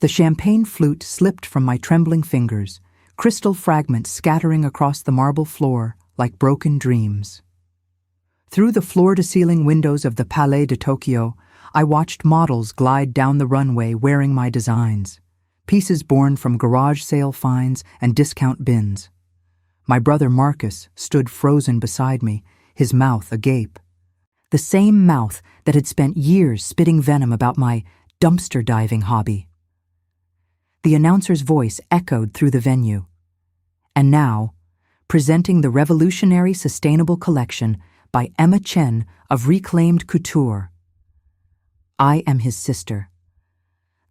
The champagne flute slipped from my trembling fingers, crystal fragments scattering across the marble floor like broken dreams. Through the floor-to-ceiling windows of the Palais de Tokyo, I watched models glide down the runway wearing my designs, pieces born from garage sale finds and discount bins. My brother Marcus stood frozen beside me, his mouth agape. The same mouth that had spent years spitting venom about my dumpster diving hobby. The announcer's voice echoed through the venue. And now, presenting the revolutionary sustainable collection by Emma Chen of Reclaimed Couture. I am his sister.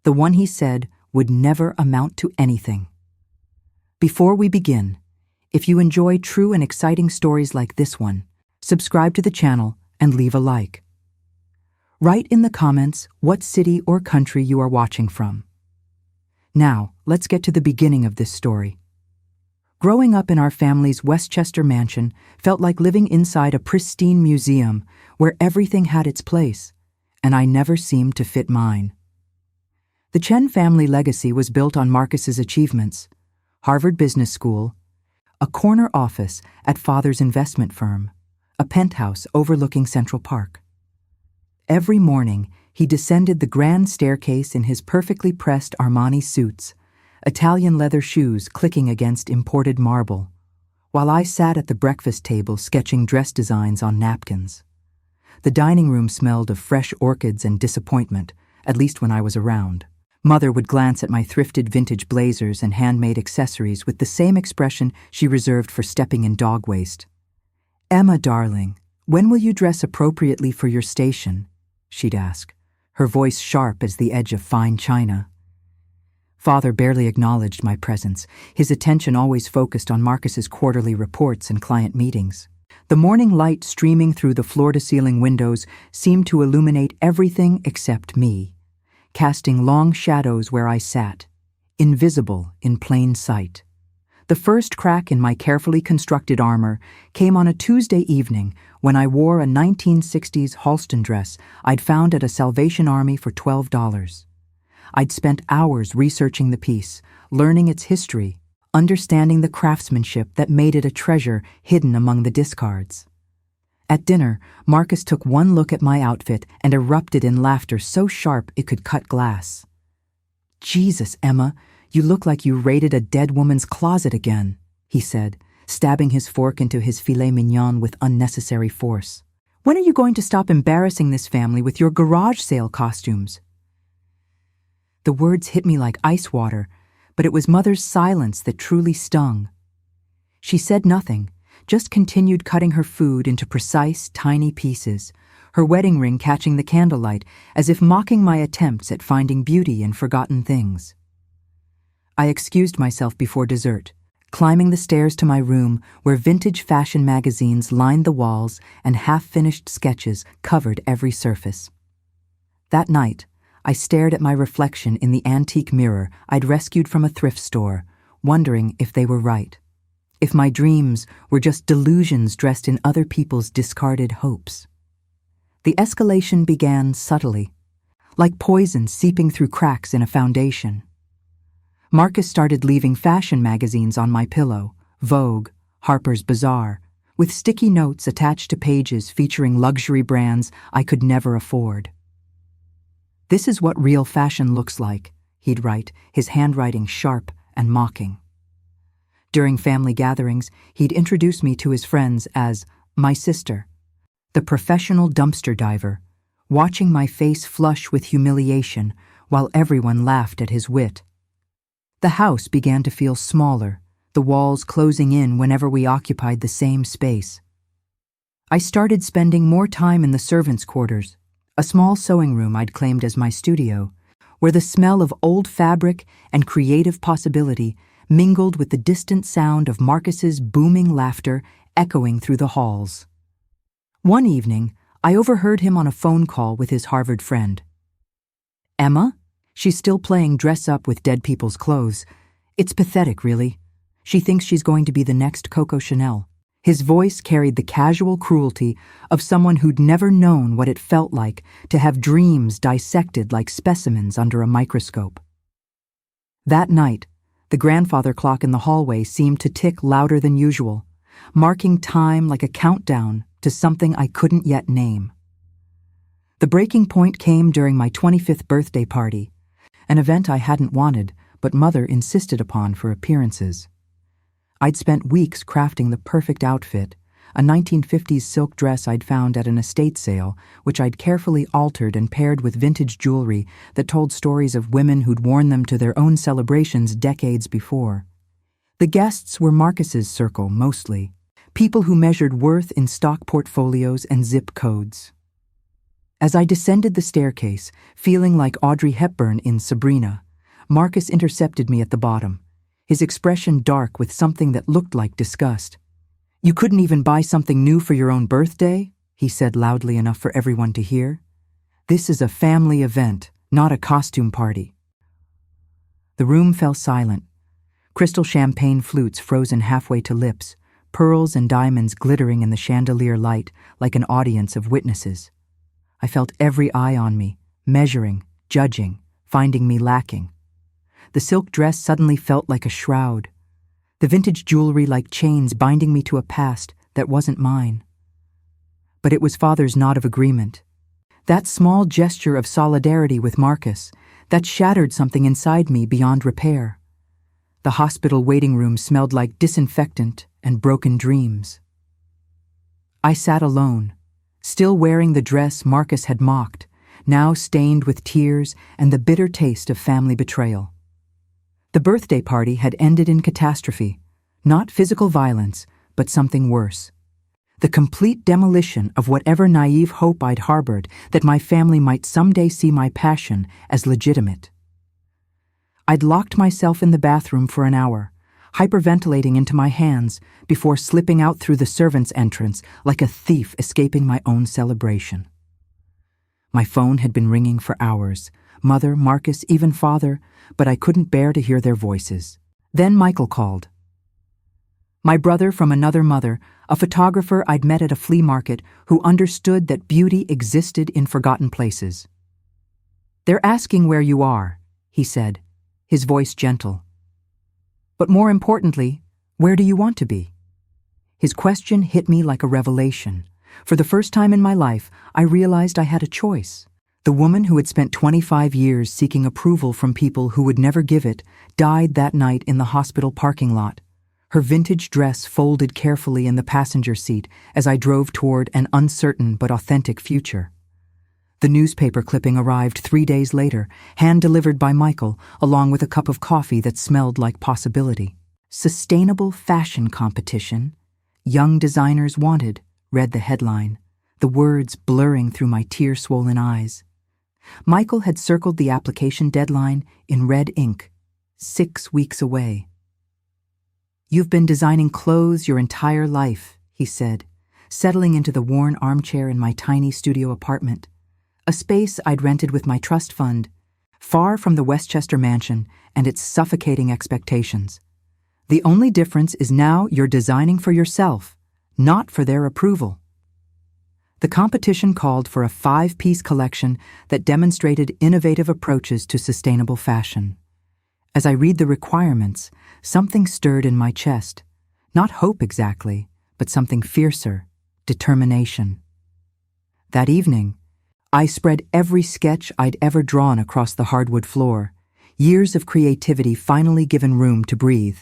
The one he said would never amount to anything. Before we begin, if you enjoy true and exciting stories like this one, subscribe to the channel and leave a like. Write in the comments what city or country you are watching from. Now, let's get to the beginning of this story. Growing up in our family's Westchester mansion felt like living inside a pristine museum where everything had its place, and I never seemed to fit mine. The Chen family legacy was built on Marcus's achievements: Harvard Business School, a corner office at father's investment firm, a penthouse overlooking Central Park. Every morning, he descended the grand staircase in his perfectly pressed Armani suits, Italian leather shoes clicking against imported marble, while I sat at the breakfast table sketching dress designs on napkins. The dining room smelled of fresh orchids and disappointment, at least when I was around. Mother would glance at my thrifted vintage blazers and handmade accessories with the same expression she reserved for stepping in dog waste. "Emma, darling, when will you dress appropriately for your station?" she'd ask, her voice sharp as the edge of fine china. Father barely acknowledged my presence, his attention always focused on Marcus's quarterly reports and client meetings. The morning light streaming through the floor-to-ceiling windows seemed to illuminate everything except me, casting long shadows where I sat, invisible in plain sight. The first crack in my carefully constructed armor came on a Tuesday evening when I wore a 1960s Halston dress I'd found at a Salvation Army for $12. I'd spent hours researching the piece, learning its history, understanding the craftsmanship that made it a treasure hidden among the discards. At dinner, Marcus took one look at my outfit and erupted in laughter so sharp it could cut glass. "Jesus, Emma, you look like you raided a dead woman's closet again," he said, stabbing his fork into his filet mignon with unnecessary force. "When are you going to stop embarrassing this family with your garage sale costumes?" The words hit me like ice water, but it was Mother's silence that truly stung. She said nothing, just continued cutting her food into precise, tiny pieces, her wedding ring catching the candlelight as if mocking my attempts at finding beauty in forgotten things. I excused myself before dessert, climbing the stairs to my room where vintage fashion magazines lined the walls and half-finished sketches covered every surface. That night, I stared at my reflection in the antique mirror I'd rescued from a thrift store, wondering if they were right. If my dreams were just delusions dressed in other people's discarded hopes. The escalation began subtly, like poison seeping through cracks in a foundation. Marcus started leaving fashion magazines on my pillow, Vogue, Harper's Bazaar, with sticky notes attached to pages featuring luxury brands I could never afford. "This is what real fashion looks like," he'd write, his handwriting sharp and mocking. During family gatherings, he'd introduce me to his friends as my sister, the professional dumpster diver, watching my face flush with humiliation while everyone laughed at his wit. The house began to feel smaller, the walls closing in whenever we occupied the same space. I started spending more time in the servants' quarters, a small sewing room I'd claimed as my studio, where the smell of old fabric and creative possibility mingled with the distant sound of Marcus's booming laughter echoing through the halls. One evening, I overheard him on a phone call with his Harvard friend. "Emma? She's still playing dress-up with dead people's clothes. It's pathetic, really. She thinks she's going to be the next Coco Chanel." His voice carried the casual cruelty of someone who'd never known what it felt like to have dreams dissected like specimens under a microscope. That night, the grandfather clock in the hallway seemed to tick louder than usual, marking time like a countdown to something I couldn't yet name. The breaking point came during my 25th birthday party, an event I hadn't wanted but Mother insisted upon for appearances. I'd spent weeks crafting the perfect outfit, a 1950s silk dress I'd found at an estate sale, which I'd carefully altered and paired with vintage jewelry that told stories of women who'd worn them to their own celebrations decades before. The guests were Marcus's circle, mostly, people who measured worth in stock portfolios and zip codes. As I descended the staircase, feeling like Audrey Hepburn in Sabrina, Marcus intercepted me at the bottom, his expression dark with something that looked like disgust. "You couldn't even buy something new for your own birthday?" he said loudly enough for everyone to hear. "This is a family event, not a costume party." The room fell silent. Crystal champagne flutes frozen halfway to lips, pearls and diamonds glittering in the chandelier light like an audience of witnesses. I felt every eye on me, measuring, judging, finding me lacking. The silk dress suddenly felt like a shroud, the vintage jewelry like chains binding me to a past that wasn't mine. But it was Father's nod of agreement. That small gesture of solidarity with Marcus, that shattered something inside me beyond repair. The hospital waiting room smelled like disinfectant and broken dreams. I sat alone, still wearing the dress Marcus had mocked, now stained with tears and the bitter taste of family betrayal. The birthday party had ended in catastrophe, not physical violence, but something worse. The complete demolition of whatever naive hope I'd harbored that my family might someday see my passion as legitimate. I'd locked myself in the bathroom for an hour, hyperventilating into my hands before slipping out through the servants' entrance like a thief escaping my own celebration. My phone had been ringing for hours, Mother, Marcus, even Father, but I couldn't bear to hear their voices. Then Michael called. My brother from another mother, a photographer I'd met at a flea market who understood that beauty existed in forgotten places. "They're asking where you are," he said, his voice gentle. "But more importantly, where do you want to be?" His question hit me like a revelation. For the first time in my life, I realized I had a choice. The woman who had spent 25 years seeking approval from people who would never give it died that night in the hospital parking lot, her vintage dress folded carefully in the passenger seat as I drove toward an uncertain but authentic future. The newspaper clipping arrived 3 days later, hand-delivered by Michael, along with a cup of coffee that smelled like possibility. "Sustainable fashion competition. Young designers wanted," read the headline, the words blurring through my tear-swollen eyes. Michael had circled the application deadline in red ink, 6 weeks away. "You've been designing clothes your entire life," he said, settling into the worn armchair in my tiny studio apartment, a space I'd rented with my trust fund, far from the Westchester mansion and its suffocating expectations. "The only difference is now you're designing for yourself, not for their approval." The competition called for a 5-piece collection that demonstrated innovative approaches to sustainable fashion. As I read the requirements, something stirred in my chest. Not hope exactly, but something fiercer, determination. That evening, I spread every sketch I'd ever drawn across the hardwood floor, years of creativity finally given room to breathe.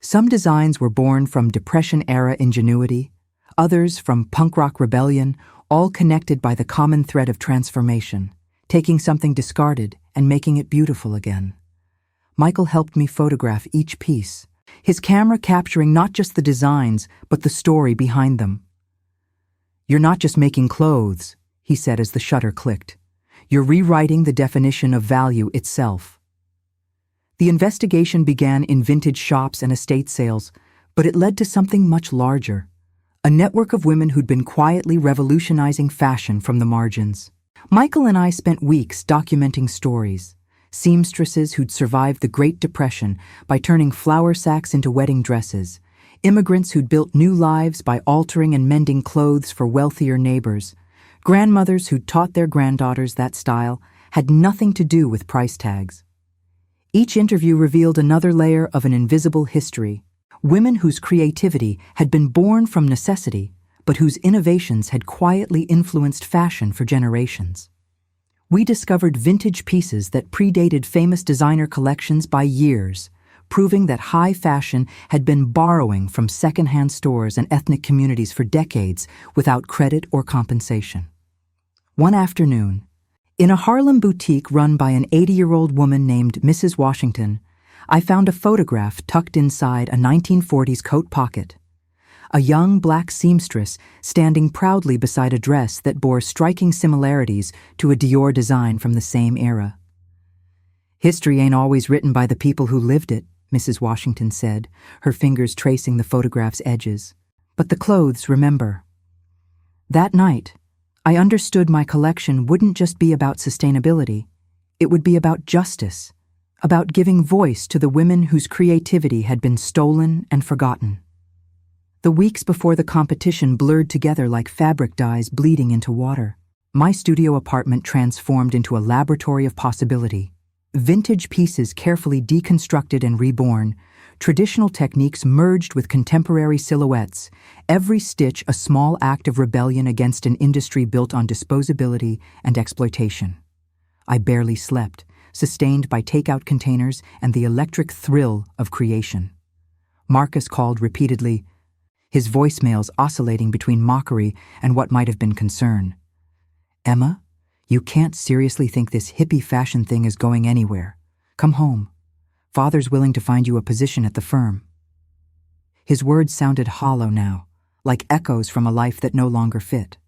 Some designs were born from Depression-era ingenuity, others from punk rock rebellion, all connected by the common thread of transformation, taking something discarded and making it beautiful again. Michael helped me photograph each piece, his camera capturing not just the designs, but the story behind them. "You're not just making clothes," he said as the shutter clicked. "You're rewriting the definition of value itself." The investigation began in vintage shops and estate sales, but it led to something much larger. A network of women who'd been quietly revolutionizing fashion from the margins. Michael and I spent weeks documenting stories. Seamstresses who'd survived the Great Depression by turning flour sacks into wedding dresses, immigrants who'd built new lives by altering and mending clothes for wealthier neighbors, grandmothers who'd taught their granddaughters that style had nothing to do with price tags. Each interview revealed another layer of an invisible history. Women whose creativity had been born from necessity, but whose innovations had quietly influenced fashion for generations. We discovered vintage pieces that predated famous designer collections by years, proving that high fashion had been borrowing from secondhand stores and ethnic communities for decades without credit or compensation. One afternoon, in a Harlem boutique run by an 80-year-old woman named Mrs. Washington, I found a photograph tucked inside a 1940s coat pocket. A young black seamstress standing proudly beside a dress that bore striking similarities to a Dior design from the same era. "History ain't always written by the people who lived it," Mrs. Washington said, her fingers tracing the photograph's edges. "But the clothes remember." That night, I understood my collection wouldn't just be about sustainability. It would be about justice, about giving voice to the women whose creativity had been stolen and forgotten. The weeks before the competition blurred together like fabric dyes bleeding into water. My studio apartment transformed into a laboratory of possibility. Vintage pieces carefully deconstructed and reborn, traditional techniques merged with contemporary silhouettes, every stitch a small act of rebellion against an industry built on disposability and exploitation. I barely slept, sustained by takeout containers and the electric thrill of creation. Marcus called repeatedly, his voicemails oscillating between mockery and what might have been concern. "Emma, you can't seriously think this hippie fashion thing is going anywhere. Come home. Father's willing to find you a position at the firm." His words sounded hollow now, like echoes from a life that no longer fit.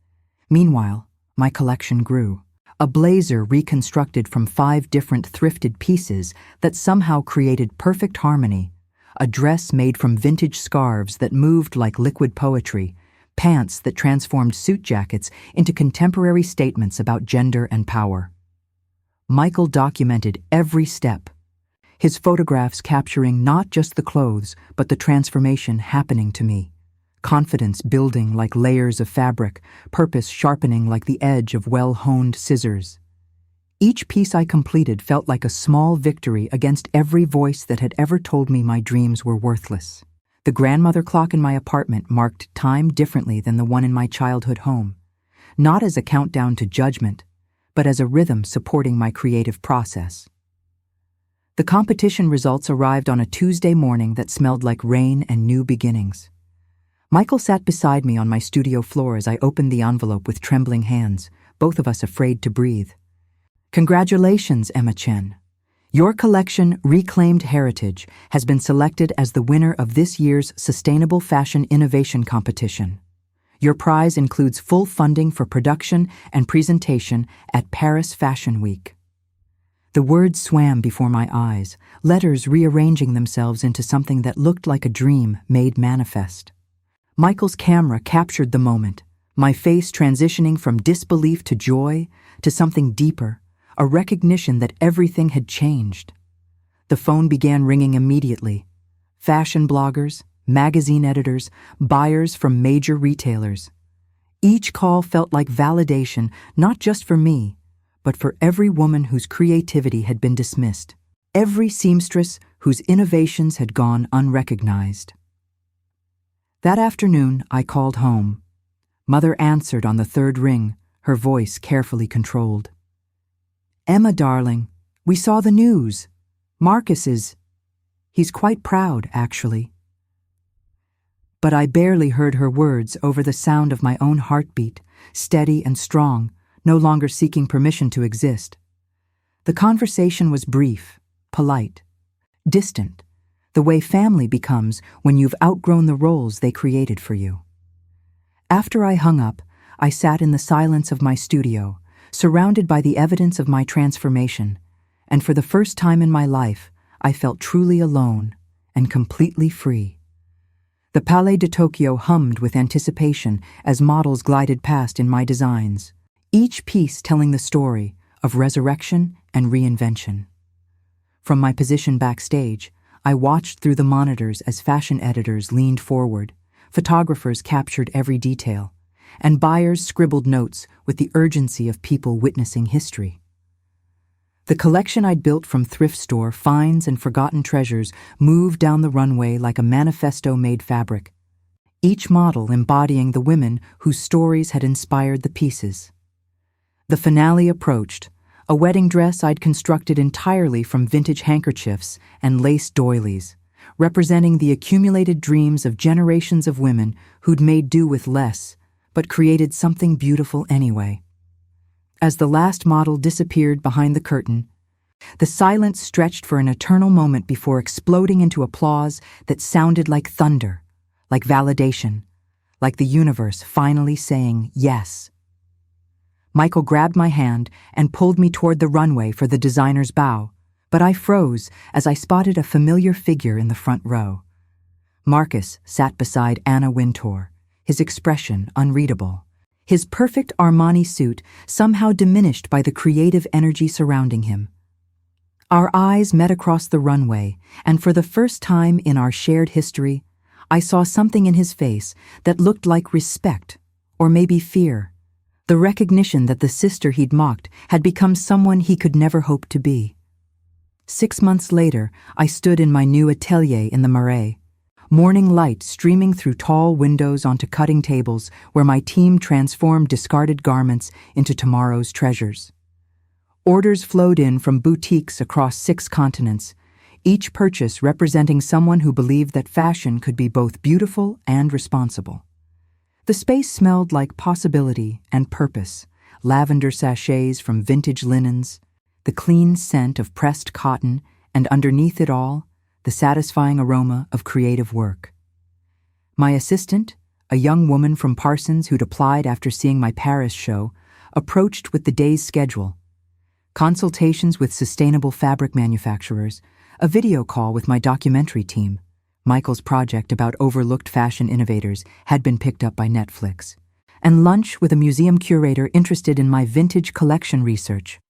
Meanwhile, my collection grew. A blazer reconstructed from 5 different thrifted pieces that somehow created perfect harmony. A dress made from vintage scarves that moved like liquid poetry, pants that transformed suit jackets into contemporary statements about gender and power. Michael documented every step, his photographs capturing not just the clothes, but the transformation happening to me. Confidence building like layers of fabric, purpose sharpening like the edge of well-honed scissors. Each piece I completed felt like a small victory against every voice that had ever told me my dreams were worthless. The grandmother clock in my apartment marked time differently than the one in my childhood home, not as a countdown to judgment, but as a rhythm supporting my creative process. The competition results arrived on a Tuesday morning that smelled like rain and new beginnings. Michael sat beside me on my studio floor as I opened the envelope with trembling hands, both of us afraid to breathe. "Congratulations, Emma Chen. Your collection, Reclaimed Heritage, has been selected as the winner of this year's Sustainable Fashion Innovation Competition. Your prize includes full funding for production and presentation at Paris Fashion Week." The words swam before my eyes, letters rearranging themselves into something that looked like a dream made manifest. Michael's camera captured the moment, my face transitioning from disbelief to joy to something deeper, a recognition that everything had changed. The phone began ringing immediately. Fashion bloggers, magazine editors, buyers from major retailers. Each call felt like validation, not just for me, but for every woman whose creativity had been dismissed, every seamstress whose innovations had gone unrecognized. That afternoon, I called home. Mother answered on the 3rd ring, her voice carefully controlled. "Emma, darling, we saw the news. Marcus is... He's quite proud, actually." But I barely heard her words over the sound of my own heartbeat, steady and strong, no longer seeking permission to exist. The conversation was brief, polite, distant, the way family becomes when you've outgrown the roles they created for you. After I hung up, I sat in the silence of my studio, surrounded by the evidence of my transformation, and for the first time in my life, I felt truly alone and completely free. The Palais de Tokyo hummed with anticipation as models glided past in my designs, each piece telling the story of resurrection and reinvention. From my position backstage, I watched through the monitors as fashion editors leaned forward, photographers captured every detail, and buyers scribbled notes with the urgency of people witnessing history. The collection I'd built from thrift store finds and forgotten treasures moved down the runway like a manifesto-made fabric, each model embodying the women whose stories had inspired the pieces. The finale approached, a wedding dress I'd constructed entirely from vintage handkerchiefs and lace doilies, representing the accumulated dreams of generations of women who'd made do with less, but created something beautiful anyway. As the last model disappeared behind the curtain, the silence stretched for an eternal moment before exploding into applause that sounded like thunder, like validation, like the universe finally saying yes. Michael grabbed my hand and pulled me toward the runway for the designer's bow, but I froze as I spotted a familiar figure in the front row. Marcus sat beside Anna Wintour, his expression unreadable, his perfect Armani suit somehow diminished by the creative energy surrounding him. Our eyes met across the runway, and for the first time in our shared history, I saw something in his face that looked like respect, or maybe fear, the recognition that the sister he'd mocked had become someone he could never hope to be. 6 months later, I stood in my new atelier in the Marais, morning light streaming through tall windows onto cutting tables where my team transformed discarded garments into tomorrow's treasures. Orders flowed in from boutiques across 6 continents, each purchase representing someone who believed that fashion could be both beautiful and responsible. The space smelled like possibility and purpose, lavender sachets from vintage linens, the clean scent of pressed cotton, and underneath it all, the satisfying aroma of creative work. My assistant, a young woman from Parsons who'd applied after seeing my Paris show, approached with the day's schedule: consultations with sustainable fabric manufacturers, a video call with my documentary team. Michael's project about overlooked fashion innovators had been picked up by Netflix, and lunch with a museum curator interested in my vintage collection research.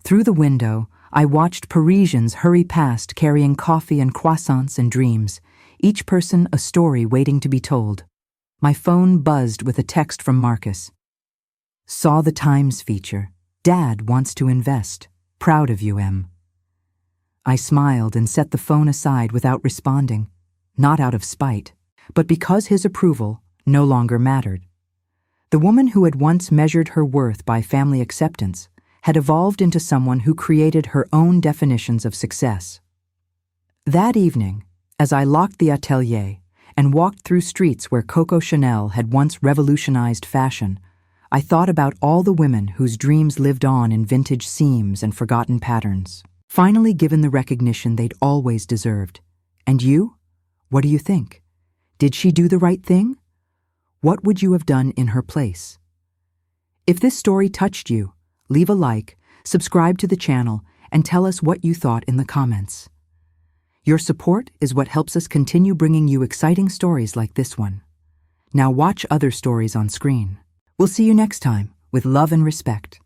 Through the window, I watched Parisians hurry past carrying coffee and croissants and dreams, each person a story waiting to be told. My phone buzzed with a text from Marcus. Saw the Times feature. Dad wants to invest. Proud of you, Em. I smiled and set the phone aside without responding, not out of spite, but because his approval no longer mattered. The woman who had once measured her worth by family acceptance had evolved into someone who created her own definitions of success. That evening, as I locked the atelier and walked through streets where Coco Chanel had once revolutionized fashion, I thought about all the women whose dreams lived on in vintage seams and forgotten patterns, finally given the recognition they'd always deserved. And you? What do you think? Did she do the right thing? What would you have done in her place? If this story touched you, leave a like, subscribe to the channel, and tell us what you thought in the comments. Your support is what helps us continue bringing you exciting stories like this one. Now watch other stories on screen. We'll see you next time, with love and respect.